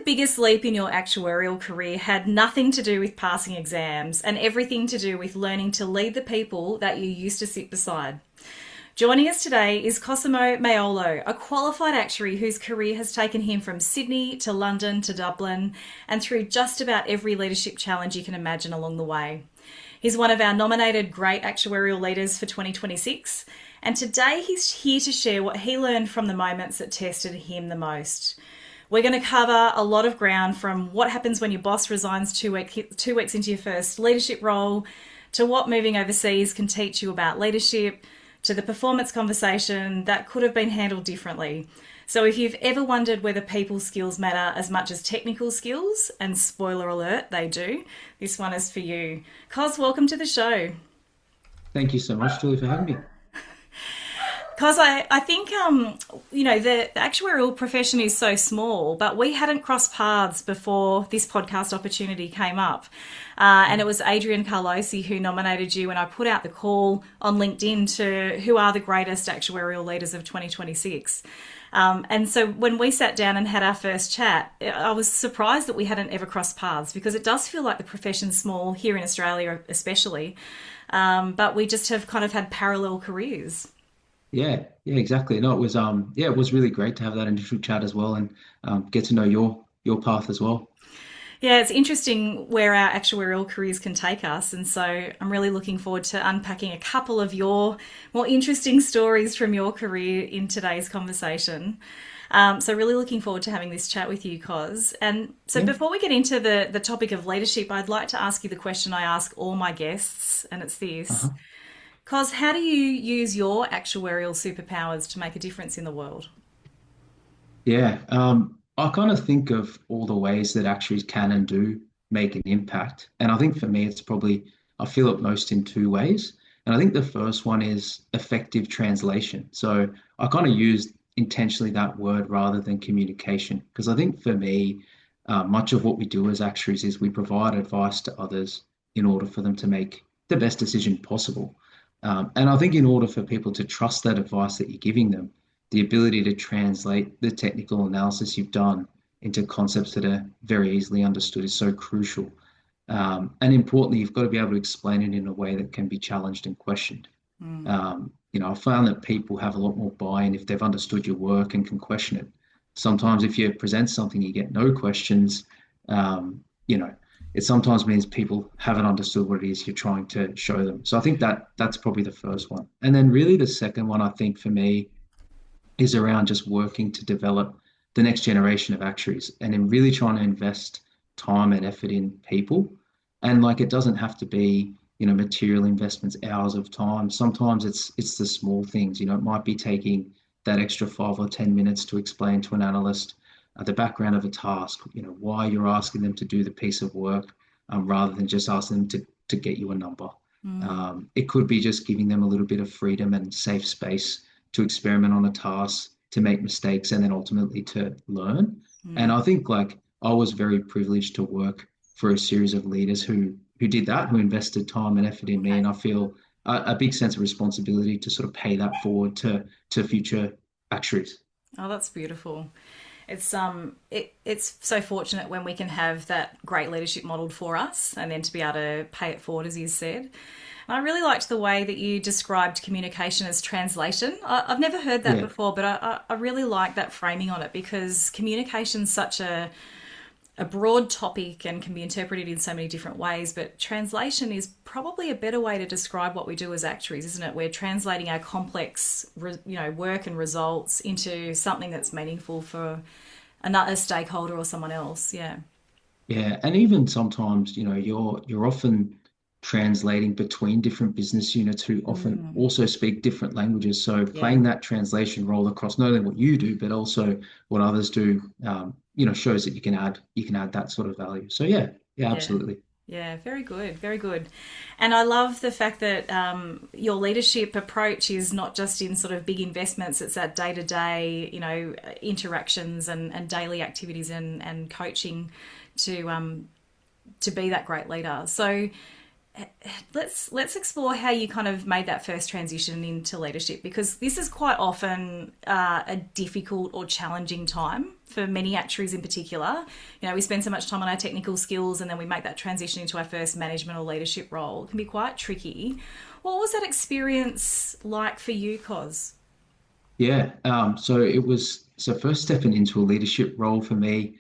biggest leap in your actuarial career had nothing to do with passing exams and everything to do with learning to lead the people that you used to sit beside. Joining us today is Cosimo Maiolo, a qualified actuary whose career has taken him from Sydney to London to Dublin and through just about every leadership challenge you can imagine along the way. He's one of our nominated Great Actuarial Leaders for 2026, and today he's here to share what he learned from the moments that tested him the most. We're going to cover a lot of ground, from what happens when your boss resigns 2 weeks into your first leadership role, to what moving overseas can teach you about leadership, to the performance conversation that could have been handled differently. So if you've ever wondered whether people skills matter as much as technical skills, and spoiler alert, they do, this one is for you. Cos, welcome to the show. Thank you so much, Julie, for having me. Because I think, the actuarial profession is so small, but we hadn't crossed paths before this podcast opportunity came up. And it was Adrian Carlosi who nominated you, and I put out the call on LinkedIn to who are the greatest actuarial leaders of 2026. And so when we sat down and had our first chat, I was surprised that we hadn't ever crossed paths, because it does feel like the profession's small here in Australia especially, but we just have kind of had parallel careers. Yeah, exactly. No, it was really great to have that initial chat as well, and get to know your path as well. Yeah, it's interesting where our actuarial careers can take us. And so I'm really looking forward to unpacking a couple of your more interesting stories from your career in today's conversation. So really looking forward to having this chat with you, Cos. And so Yeah. before we get into the topic of leadership, I'd like to ask you the question I ask all my guests, and it's this. Uh-huh. Cos, how do you use your actuarial superpowers to make a difference in the world? Yeah. I kind of think of all the ways that actuaries can and do make an impact. And I think for me, I feel it most in two ways. And I think the first one is effective translation. So I kind of used intentionally that word rather than communication, because I think for me, much of what we do as actuaries is we provide advice to others in order for them to make the best decision possible. And I think in order for people to trust that advice that you're giving them, the ability to translate the technical analysis you've done into concepts that are very easily understood is so crucial. And importantly, you've got to be able to explain it in a way that can be challenged and questioned. I found that people have a lot more buy-in if they've understood your work and can question it. Sometimes if you present something, you get no questions. Um, you know, it sometimes means people haven't understood what it is you're trying to show them. So I think that's probably the first one. And then really the second one, I think for me, is around just working to develop the next generation of actuaries and in really trying to invest time and effort in people. And like it doesn't have to be, material investments, hours of time. Sometimes it's the small things. It might be taking that extra 5 or 10 minutes to explain to an analyst the background of a task, why you're asking them to do the piece of work, rather than just asking them to get you a number. It could be just giving them a little bit of freedom and safe space to experiment on a task, to make mistakes, and then ultimately to learn. And I think like I was very privileged to work for a series of leaders who did that, who invested time and effort in me, and Okay. I feel a big sense of responsibility to sort of pay that forward to future actuaries. Oh, that's beautiful. It's so fortunate when we can have that great leadership modelled for us, and then to be able to pay it forward, as you said. And I really liked the way that you described communication as translation. I've never heard that Yeah, before, but I really like that framing on it, because communication's such a broad topic and can be interpreted in so many different ways. But translation is probably a better way to describe what we do as actuaries, isn't it? We're translating our complex, work and results into something that's meaningful for another stakeholder or someone else. Yeah. yeah, and even sometimes, you're often translating between different business units who often Mm. also speak different languages. So Yeah. playing that translation role across not only what you do, but also what others do, shows that you can add that sort of value. So yeah, yeah, Yeah. absolutely. Yeah, very good, very good. And I love the fact that your leadership approach is not just in sort of big investments, it's that day to day, interactions and daily activities and coaching to be that great leader. So, let's explore how you kind of made that first transition into leadership, because this is quite often a difficult or challenging time for many actuaries in particular. You know, we spend so much time on our technical skills and then we make that transition into our first management or leadership role. It can be quite tricky. What was that experience like for you, Cos? Yeah. So it was first stepping into a leadership role for me.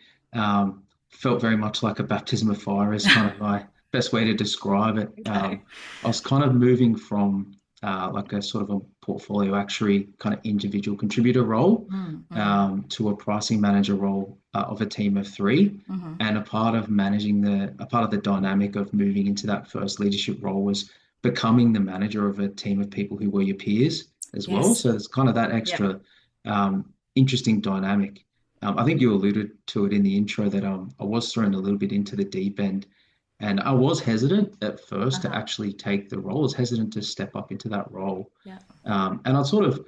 Felt very much like a baptism of fire is kind of my best way to describe it. Okay. I was kind of moving from like a sort of a portfolio actuary kind of individual contributor role to a pricing manager role of a team of three. And a part of the dynamic of moving into that first leadership role was becoming the manager of a team of people who were your peers as well. Yes. So it's kind of that Yep. extra interesting dynamic. I think you alluded to it in the intro that I was thrown a little bit into the deep end, and I was hesitant at first to Uh-huh. actually take the role. I was hesitant to step up into that role, Yeah. and I sort of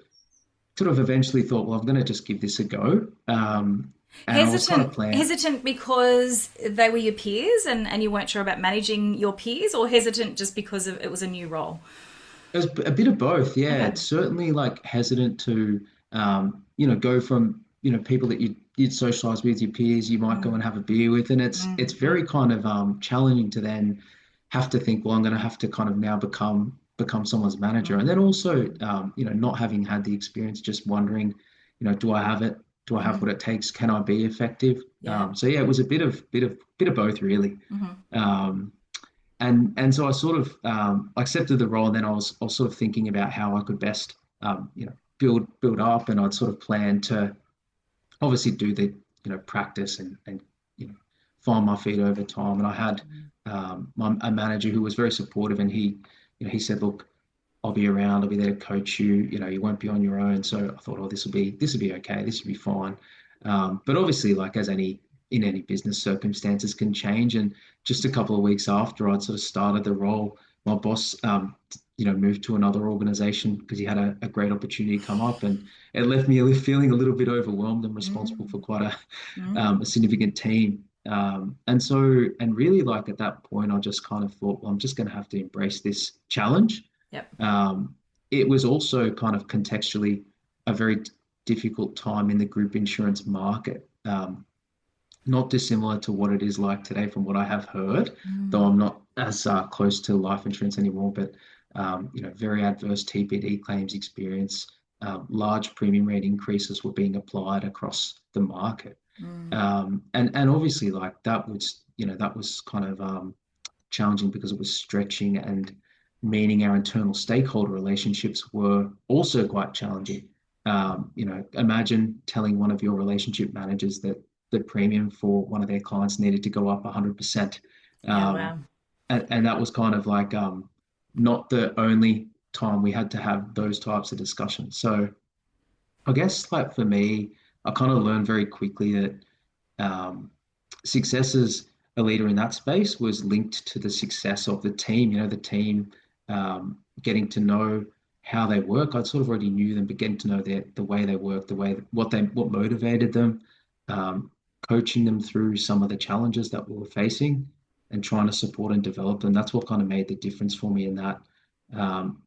eventually thought, well, I'm going to just give this a go. And I was kind of plan. Hesitant because they were your peers and you weren't sure about managing your peers, or hesitant just because of, it was a new role? It was a bit of both, yeah. Okay. It's certainly like hesitant to, go from, people that you'd socialize with, your peers, you might go and have a beer with, and it's very kind of challenging to then have to think, well, I'm going to have to kind of now become someone's manager, and then also, not having had the experience, just wondering, do I have it? Do I have what it takes? Can I be effective? Yeah. So yeah, it was a bit of both, really. Um, and so I sort of accepted the role, and then I was sort of thinking about how I could best build up, and I'd sort of plan to obviously do the practice and find my feet over time. And I had a manager who was very supportive, and he said, look, I'll be around. I'll be there to coach you. You won't be on your own. So I thought, oh, this will be okay. This will be fine. But obviously, like as any in any business, circumstances can change. And just a couple of weeks after I'd sort of started the role, my boss, moved to another organization because he had a great opportunity come up, and it left me feeling a little bit overwhelmed and responsible for quite a significant team. And really, like at that point, I just kind of thought, well, I'm just going to have to embrace this challenge. Yep. um, it was also kind of contextually a very difficult time in the group insurance market, not dissimilar to what it is like today from what I have heard, though I'm not as close to life insurance anymore, but very adverse TPD claims experience, large premium rate increases were being applied across the market. And obviously like that was kind of challenging because it was stretching, and meaning our internal stakeholder relationships were also quite challenging. Imagine telling one of your relationship managers that the premium for one of their clients needed to go up 100%. Yeah. Um, Wow. and that was kind of like not the only time we had to have those types of discussions. So I guess like for me, I kind of learned very quickly that success as a leader in that space was linked to the success of the team. The team getting to know how they work. I sort of already knew them, but getting to know the way they work, what motivated them, um, coaching them through some of the challenges that we were facing, and trying to support and develop them. That's what kind of made the difference for me in that. Um,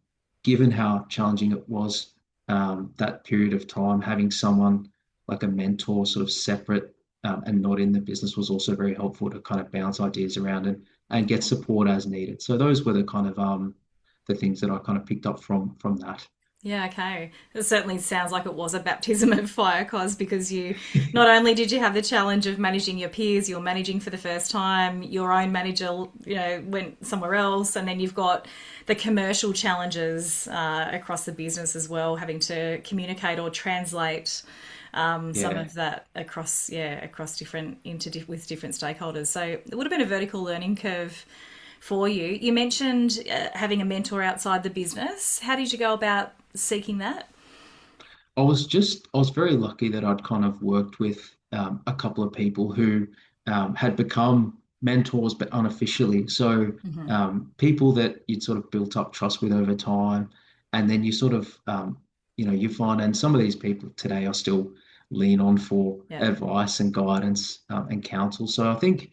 Given how challenging it was, that period of time, having someone like a mentor sort of separate and not in the business was also very helpful to kind of bounce ideas around and get support as needed. So those were the kind of the things that I kind of picked up from that. Yeah, okay. It certainly sounds like it was a baptism of fire, Cos, because you not only did you have the challenge of managing your peers, you're managing for the first time, your own manager, went somewhere else, and then you've got the commercial challenges across the business as well, having to communicate or translate some Yeah. of that across different with different stakeholders. So it would have been a vertical learning curve for you. You mentioned having a mentor outside the business. How did you go about seeking that? I was very lucky that I'd kind of worked with a couple of people who had become mentors, but unofficially. So people that you'd sort of built up trust with over time, and then you sort of, you find, and some of these people today I still lean on for Yeah. advice and guidance and counsel. So I think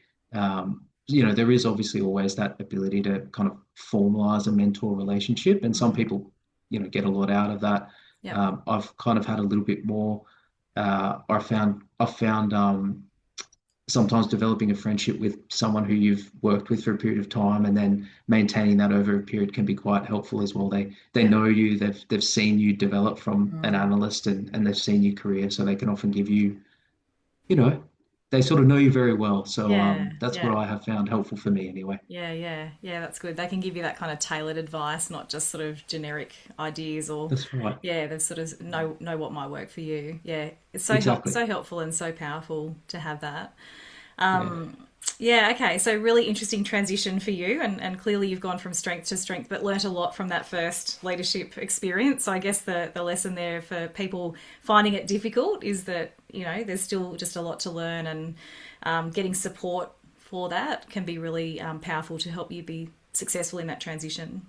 there is obviously always that ability to kind of formalize a mentor relationship, and some people, get a lot out of that. Yep. I've kind of had a little bit more. I found sometimes developing a friendship with someone who you've worked with for a period of time, and then maintaining that over a period can be quite helpful as well. They Yep. know you, they've seen you develop from an Mm. analyst, and they've seen your career, so they can often give you, you know, they sort of know you very well. So Yeah. that's what Yeah. I have found helpful for me anyway. Yeah, yeah, yeah, that's good. They can give you that kind of tailored advice, not just sort of generic ideas or That's right. yeah, they sort of know what might work for you. Yeah. It's Exactly. so helpful and so powerful to have that. Yeah. Yeah, okay. So really interesting transition for you and clearly you've gone from strength to strength, but learnt a lot from that first leadership experience. So I guess the lesson there for people finding it difficult is that, there's still just a lot to learn and getting support for that can be really powerful to help you be successful in that transition.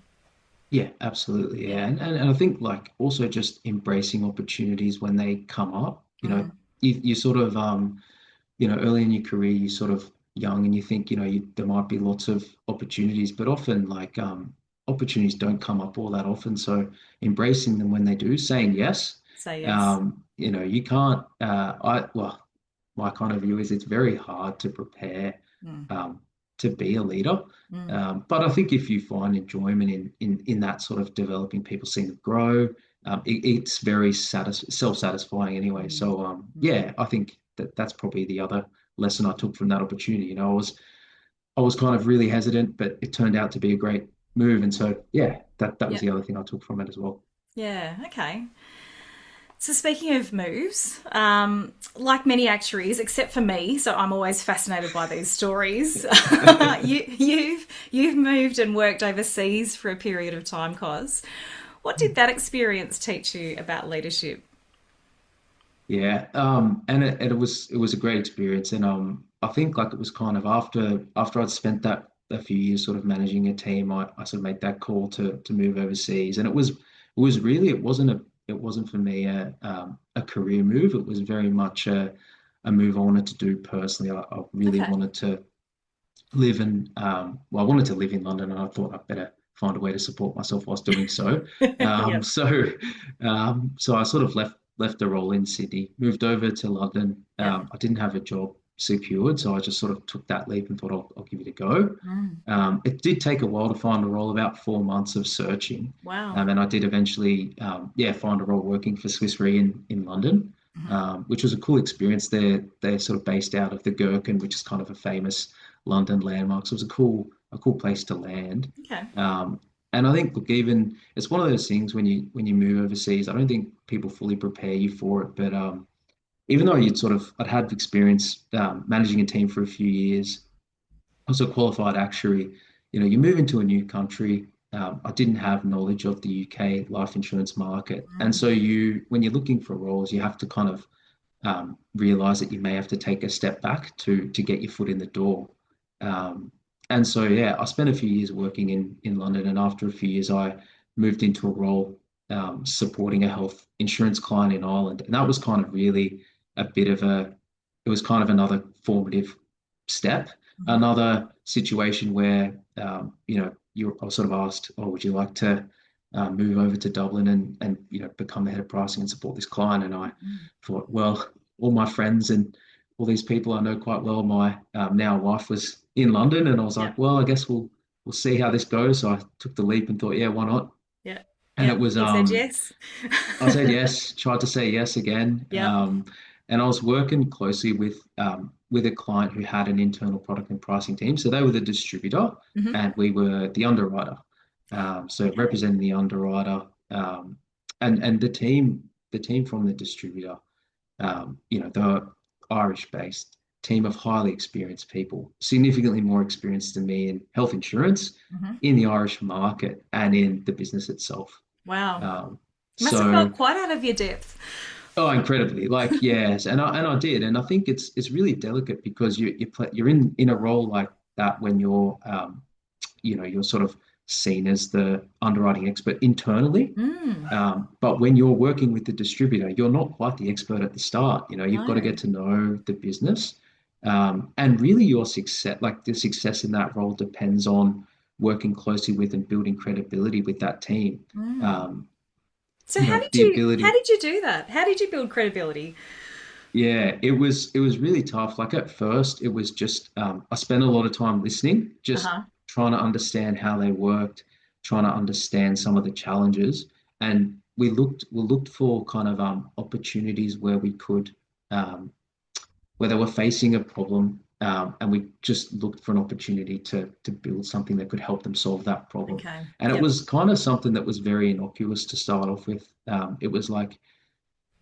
Yeah, absolutely. Yeah. Yeah. And I think like also just embracing opportunities when they come up, Mm. you sort of, early in your career, you're sort of young and you think, there might be lots of opportunities, but often like opportunities don't come up all that often. So embracing them when they do, saying yes. Say yes. You can't, well, my kind of view is it's very hard to prepare Mm. um, to be a leader. Mm. But I think if you find enjoyment in that sort of developing people, seeing them grow, it's very self-satisfying anyway. Mm. So Mm. yeah, I think that's probably the other lesson I took from that opportunity. I was kind of really hesitant, but it turned out to be a great move. And so yeah, that was Yeah. the other thing I took from it as well. Yeah. Okay. So speaking of moves, like many actuaries, except for me, so I'm always fascinated by these stories. You've moved and worked overseas for a period of time, Cos. What did that experience teach you about leadership? Yeah, and it was a great experience, and I think like it was kind of after I'd spent that a few years sort of managing a team, I sort of made that call to move overseas, and it was really it wasn't for me a career move. It was very much a move I wanted to do personally. I really Okay. wanted to live in I wanted to live in London, and I thought I'd better find a way to support myself whilst doing so. Um, Yep. so so I sort of left the role in Sydney, moved over to London. Yep. I didn't have a job secured, so I just sort of took that leap and thought I'll give it a go. Mm. It did take a while to find a role, about 4 months of searching, Wow. and I did eventually, yeah, find a role working for Swiss Re in London, Mhm. which was a cool experience. They're sort of based out of the Gherkin, which is kind of a famous London landmark. So it was a cool place to land. Okay. Um, and I think, look, even it's one of those things when you move overseas. I don't think people fully prepare you for it, but even though I'd had experience managing a team for a few years, also qualified actuary. You move into a new country. I didn't have knowledge of the UK life insurance market, and so Mm. when you're looking for roles, you have to kind of realize that you may have to take a step back to get your foot in the door. Um, and so yeah, I spent a few years working in London, and after a few years, I moved into a role supporting a health insurance client in Ireland, and that was kind of really a bit of a it was kind of another formative step, Mhm. another situation where I was sort of asked, "Oh, would you like to move over to Dublin and become the head of pricing and support this client?" And I Mm. thought, well, all my friends and all these people I know quite well, my now wife was in London, and I was Yep. like, well, I guess we'll see how this goes. So I took the leap and thought, yeah, why not? Yep. And it Yep. was You said yes. I said yes, tried to say yes again. Yep. And I was working closely with a client who had an internal product and pricing team. So they were the distributor Hmm. and we were the underwriter. So Okay. representing the underwriter, and the team from the distributor, the Irish-based team of highly experienced people, significantly more experienced than me in health insurance, Hmm. in the Irish market, and in the business itself. Wow. Um, You must have felt so, quite out of your depth. oh, incredibly, like yes, and I did, and I think it's really delicate because you're in a role like that when you're sort of seen as the underwriting expert internally. Mm. But when you're working with the distributor, you're not quite the expert at the start. You've got to No. get to know the business. And really, your success, like the success in that role, depends on working closely with and building credibility with that team. Mm. Um, So how did the how ability. did you do that? How did you build credibility? Yeah, it was really tough. Like at first, it was just I spent a lot of time listening, just Uh-huh. trying to understand how they worked, trying to understand some of the challenges, and we looked for kind of opportunities where we could um, where they were facing a problem, and we just looked for an opportunity to build something that could help them solve that problem. Okay. And it Yep. was kind of something that was very innocuous to start off with. It was like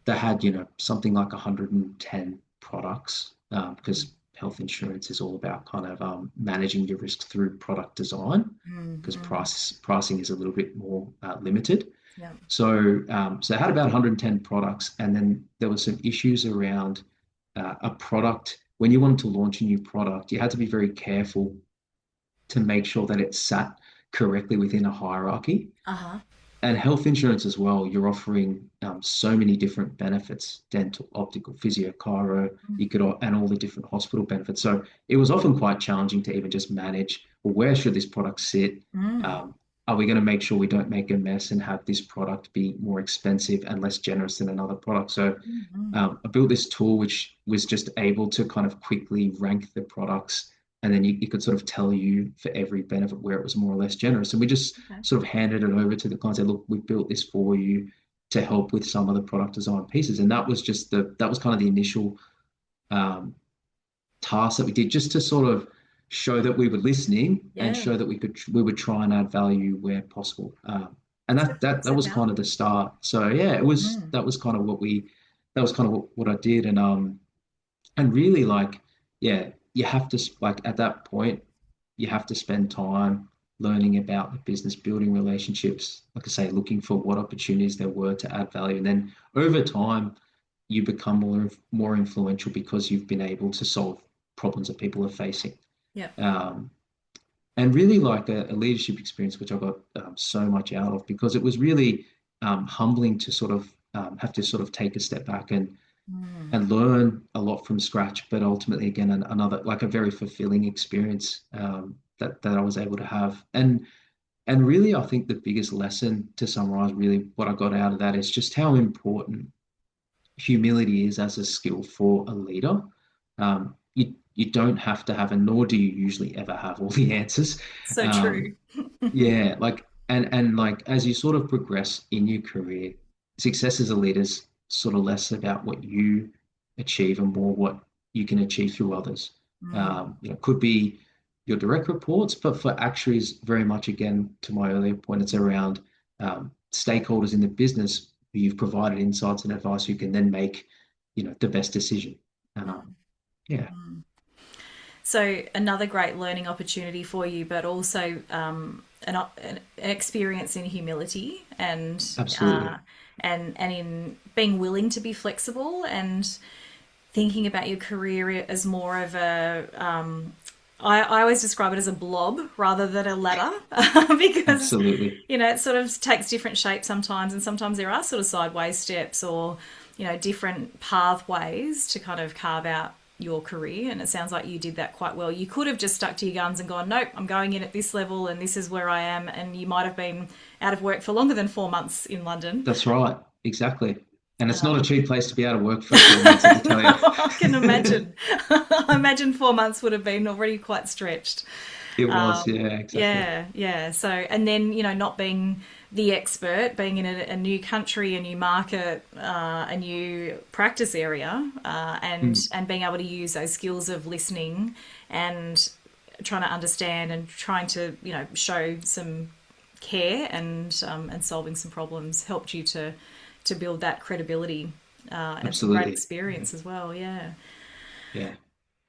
they had, something like 110 products, because health insurance is all about kind of managing your risk through product design, because Mm-hmm. pricing is a little bit more limited. Yep. So it had about 110 products, and then there were some issues around a product. When you wanted to launch a new product, you had to be very careful to make sure that it sat correctly within a hierarchy. Uh-huh. And health insurance as well, you're offering so many different benefits: dental, optical, physio, chiro, and all the different hospital benefits. So it was often quite challenging to even just manage, well, where should this product sit? Mm. Um, are we going to make sure we don't make a mess and have this product be more expensive and less generous than another product? So Mm-hmm. I built this tool which was just able to kind of quickly rank the products, and then you could sort of tell you for every benefit where it was more or less generous. And we just Okay. sort of handed it over to the client and said, look, we built this for you to help with some of the product design pieces. And that was kind of the initial um, task that we did, just to sort of show that we were listening and Yeah. show that we would try and add value where possible. And that Set was kind value. of the start. So yeah, Mm. that was kind of that was kind of what I did. And really, like, yeah, you have to, like, at that point, you have to spend time learning about the business, building relationships, like I say, looking for what opportunities there were to add value. And then over time, you become more influential because you've been able to solve problems that people are facing. Yep. Um, and really, like a leadership experience, which I got so much out of, because it was really humbling to sort of have to sort of take a step back Mm. and learn a lot from scratch. But ultimately, again, another, like, a very fulfilling experience that I was able to have. And really, I think the biggest lesson, to summarize, really what I got out of that, is just how important humility is as a skill for a leader. You don't have to have, and nor do you usually ever have, all the answers. So Um, true. yeah, like, and like, as you sort of progress in your career, success as a leader is sort of less about what you achieve and more what you can achieve through others. Mm. Could be your direct reports, but for actuaries, very much, again, to my earlier point, it's around stakeholders in the business who you've provided insights and advice who can then make, the best decision. Yeah, Mm. So another great learning opportunity for you, but also an experience in humility absolutely. and in being willing to be flexible and thinking about your career as more of a I always describe it as a blob rather than a ladder because Absolutely. it sort of takes different shapes sometimes, and sometimes there are sort of sideways steps or different pathways to kind of carve out your career. And it sounds like you did that quite well. You could have just stuck to your guns and gone, nope, I'm going in at this level and this is where I am, and you might have been out of work for longer than 4 months in London. That's right. Exactly. And it's not a Um, cheap place to be out of work for 4 months, let me tell you. no, I can imagine. I imagine 4 months would have been already quite stretched. It was, yeah, exactly. Yeah, yeah. So, and then, not being the expert, being in a new country, a new market, a new practice area, Mm, and being able to use those skills of listening and trying to understand and trying to, show some care and solving some problems helped you to build that credibility and some great absolutely. Yeah. experience as well. Yeah. Yeah.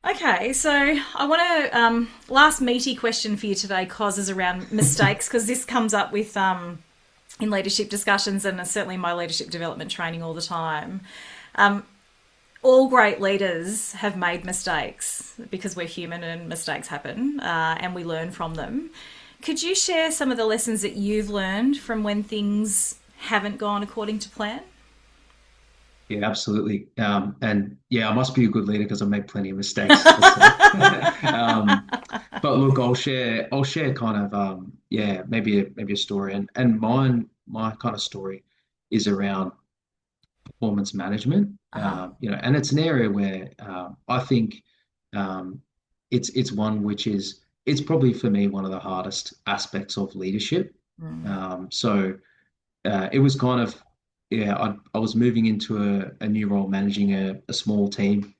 Okay, so I want to last meaty question for you today, Cos, is around mistakes because this comes up with in leadership discussions and certainly my leadership development training all the time. All great leaders have made mistakes because we're human and mistakes happen and we learn from them. Could you share some of the lessons that you've learned from when things haven't gone according to plan? Yeah, absolutely. And yeah, I must be a good leader because I make plenty of mistakes, let's say. But look, I'll share kind of yeah, maybe a story, and my kind of story is around performance management. Uh-huh. And it's an area where I think um, it's one which is it's probably for me one of the hardest aspects of leadership. Mm. So it was kind of yeah, I was moving into a new role, managing a small team,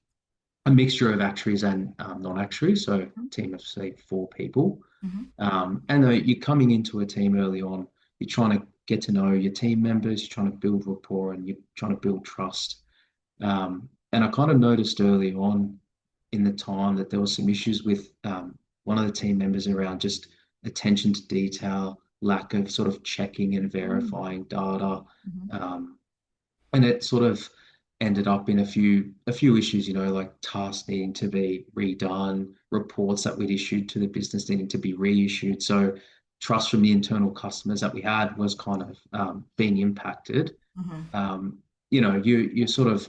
a mixture of actuaries and non-actuaries, so a team of say 4 people. Mm-hmm. And you're coming into a team early on, you're trying to get to know your team members, you're trying to build rapport, and you're trying to build trust. And I kind of noticed early on in the time that there was some issues with one of the team members around just attention to detail, lack of sort of checking and Mm-hmm. verifying data, um, and it sort of ended up in a few issues, like tasks needing to be redone, reports that we'd issued to the business needing to be reissued. So trust from the internal customers that we had was kind of being impacted. Mm-hmm. Um, you're sort of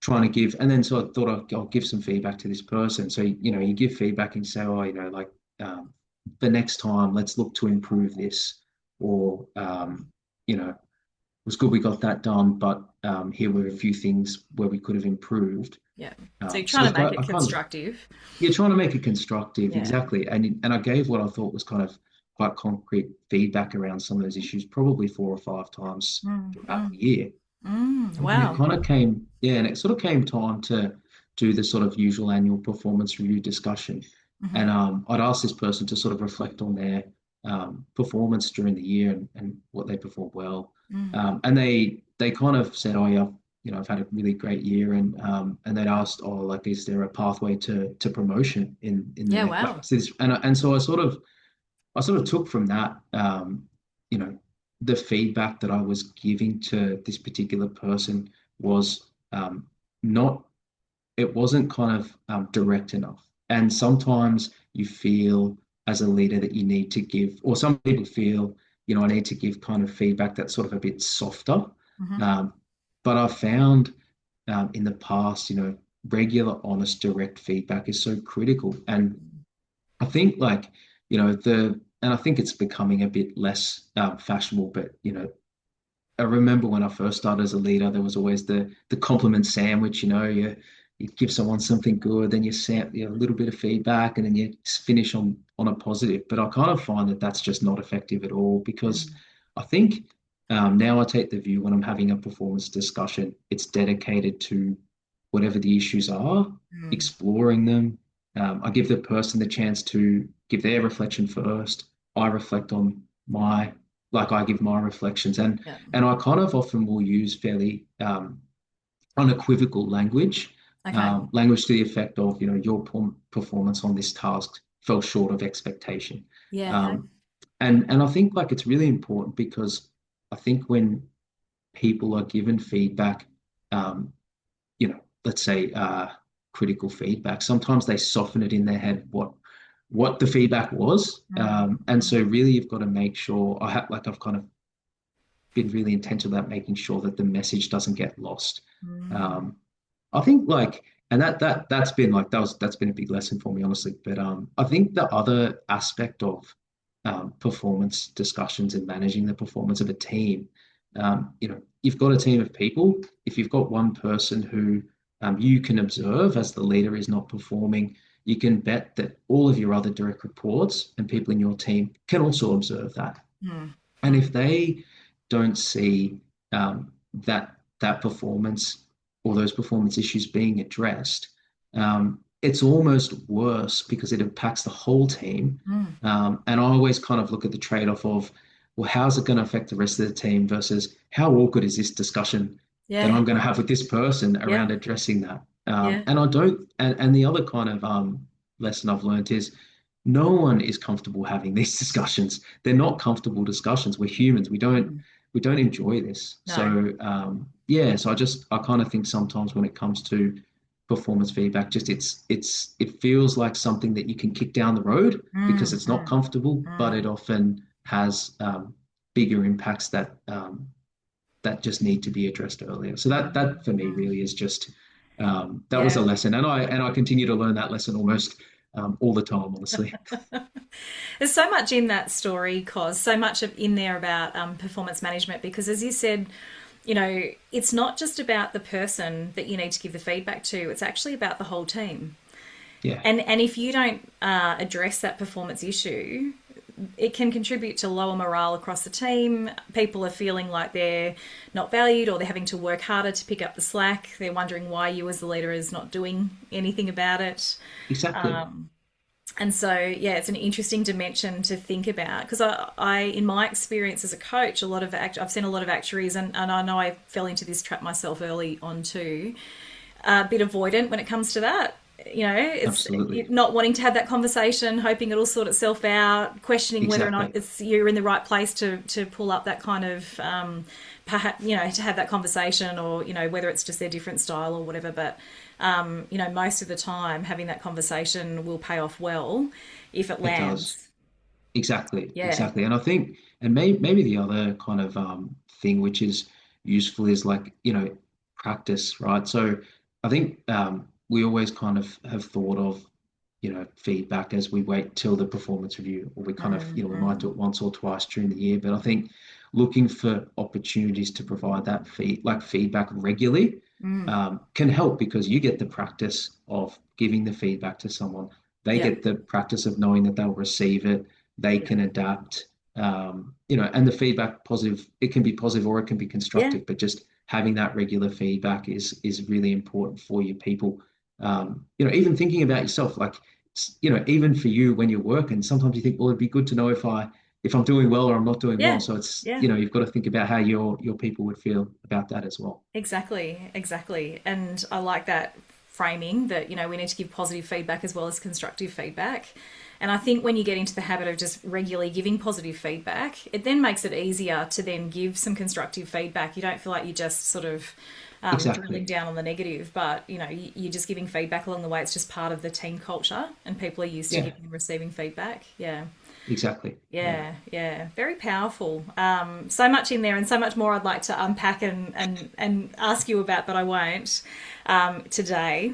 trying to give, and then so I thought I'll give some feedback to this person. So you give feedback and say, oh, like the next time, let's look to improve this, or it was good we got that done, but here were a few things where we could have improved. Yeah. So you're So trying to make I it kind of constructive. you're trying to make it constructive, Yeah. exactly, and I gave what I thought was kind of quite concrete feedback around some of those issues, probably 4 or 5 times throughout Mm-hmm. the year. And it Wow. kind of came, yeah, and it sort of came time to do the sort of usual annual performance review discussion. Mm-hmm. And I'd asked this person to sort of reflect on their performance during the year and what they performed well. Mm. And they kind of said, oh yeah, I've had a really great year, and they'd asked, oh, like, is there a pathway to promotion in the Yeah, next like wow. this? And so I sort of took from that, you know, the feedback that I was giving to this particular person was not, it wasn't kind of direct enough. And sometimes you feel as a leader that you need to give, or some people feel, I need to give kind of feedback that's sort of a bit softer. Mm-hmm. Um, but I've found in the past, regular, honest, direct feedback is so critical. And I think like, and I think it's becoming a bit less fashionable, but I remember when I first started as a leader, there was always the compliment sandwich, you give someone something good, then a little bit of feedback, and then you finish on a positive. But I kind of find that that's just not effective at all because Mm. I think now I take the view when I'm having a performance discussion, it's dedicated to whatever the issues are, Mm. exploring them. I give the person the chance to give their reflection first. I reflect on my, like I give my reflections, and Yeah. and I kind of often will use fairly unequivocal language, Okay. language to the effect of, your performance on this task fell short of expectation. Yeah. Okay. Um, and I think like it's really important because I think when people are given feedback, um, let's say critical feedback, sometimes they soften it in their head what the feedback was. And Mm. so really you've got to make sure I've kind of been really intentional about making sure that the message doesn't get lost. Mm. Um, I think like, and that's been like that's been a big lesson for me, honestly. But I think the other aspect of performance discussions and managing the performance of a team, you've got a team of people. If you've got one person who you can observe as the leader is not performing, you can bet that all of your other direct reports and people in your team can also observe that. Mm. And Mm. if they don't see that performance or those performance issues being addressed, it's almost worse because it impacts the whole team. Mm. And I always kind of look at the trade-off of, well, how's it going to affect the rest of the team versus how awkward is this discussion that Yeah. I'm going to have with this person Yeah. around addressing that? Yeah. And I don't, and the other kind of lesson I've learned is no one is comfortable having these discussions. They're not comfortable discussions. We're humans. Mm. We don't enjoy this. No. So yeah, so I kind of think sometimes when it comes to performance feedback, just it feels like something that you can kick down the road because Mm. it's not Mm. comfortable, but Mm. it often has bigger impacts that that just need to be addressed earlier. So that for me really is just that was a Yeah. lesson, and I continue to learn that lesson almost all the time, honestly. There's so much in that story, Cos, so much in there about performance management, because as you said, it's not just about the person that you need to give the feedback to, it's actually about the whole team. Yeah, And if you don't address that performance issue, it can contribute to lower morale across the team. People are feeling like they're not valued, or they're having to work harder to pick up the slack. They're wondering why you as the leader is not doing anything about it. exactly. And so, yeah, it's an interesting dimension to think about, because in my experience as a coach, I've seen a lot of actuaries, and I know I fell into this trap myself early on too, a bit avoidant when it comes to that. It's Absolutely. not wanting to have that conversation, hoping it'll sort itself out, questioning whether or not Exactly. you're in the right place to pull up that kind of perhaps to have that conversation, or whether it's just their different style or whatever. But most of the time, having that conversation will pay off well if it It does. lands. Exactly. Yeah. Exactly. And I think, and maybe the other kind of thing which is useful is like, practice, right? So I think we always kind of have thought of, feedback as we wait till the performance review, or we kind of, we might do Mm-hmm. it once or twice during the year. But I think looking for opportunities to provide that feedback regularly Mm. can help, because you get the practice of giving the feedback to someone. They Yeah. get the practice of knowing that they'll receive it, they Yeah. can adapt, and the feedback positive, it can be positive or it can be Yeah. constructive, but just having that regular feedback is really important for your people. Even thinking about yourself, like, even for you when you're working, sometimes you think, well, it'd be good to know if I'm doing well or I'm not doing well. Yeah. So it's, Yeah. you've got to think about how your people would feel about that as well. Exactly, exactly. And I like that framing that, we need to give positive feedback as well as constructive feedback. And I think when you get into the habit of just regularly giving positive feedback, it then makes it easier to then give some constructive feedback. You don't feel like you're just sort of drilling Exactly. down on the negative, but you're just giving feedback along the way. It's just part of the team culture, and people are used to Yeah, giving and receiving feedback. Yeah. exactly. Yeah. Yeah, yeah, very powerful. So much in there, and so much more I'd like to unpack and ask you about, but I won't today.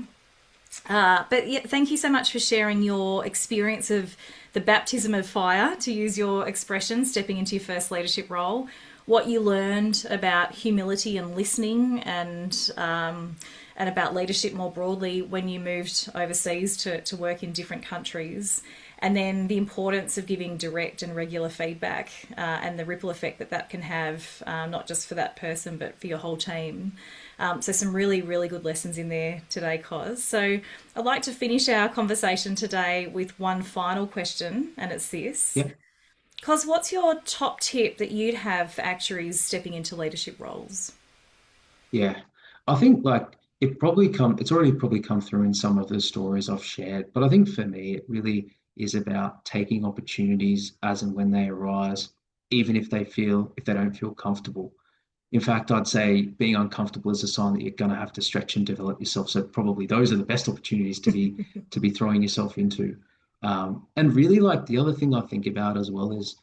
But yeah, thank you so much for sharing your experience of the baptism of fire, to use your expression, stepping into your first leadership role. What you learned about humility and listening, and about leadership more broadly when you moved overseas to work in different countries, and then the importance of giving direct and regular feedback, and the ripple effect that can have, not just for that person but for your whole team. So some really, really good lessons in there today, Cos. So I'd like to finish our conversation today with one final question, and it's this. Yeah. Cos, what's your top tip that you'd have for actuaries stepping into leadership roles? Yeah. I think like it's already probably come through in some of the stories I've shared, but I think for me it really is about taking opportunities as and when they arise, even if they don't feel comfortable. In fact, I'd say being uncomfortable is a sign that you're going to have to stretch and develop yourself. So probably those are the best opportunities to be throwing yourself into. And really, like, the other thing I think about as well is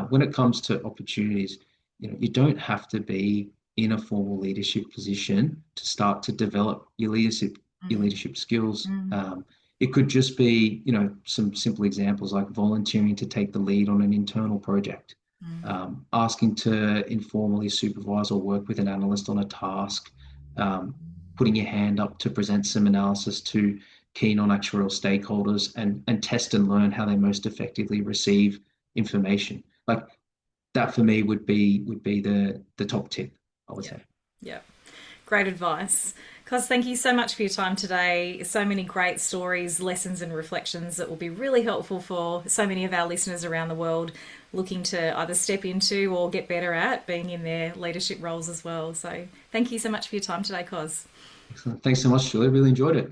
when it comes to opportunities, you don't have to be in a formal leadership position to start to develop your Mm, leadership skills. mm, It could just be, some simple examples like volunteering to take the lead on an internal project, mm, asking to informally supervise or work with an analyst on a task, um, putting your hand up to present some analysis to key non-actuarial stakeholders, and test and learn how they most effectively receive information. Like, that for me would be the top tip, I would yeah, say. yeah. Great advice. Cos, thank you so much for your time today. So many great stories, lessons, and reflections that will be really helpful for so many of our listeners around the world looking to either step into or get better at being in their leadership roles as well. So, thank you so much for your time today, Cos. Excellent. Thanks so much, Julie. Really enjoyed it.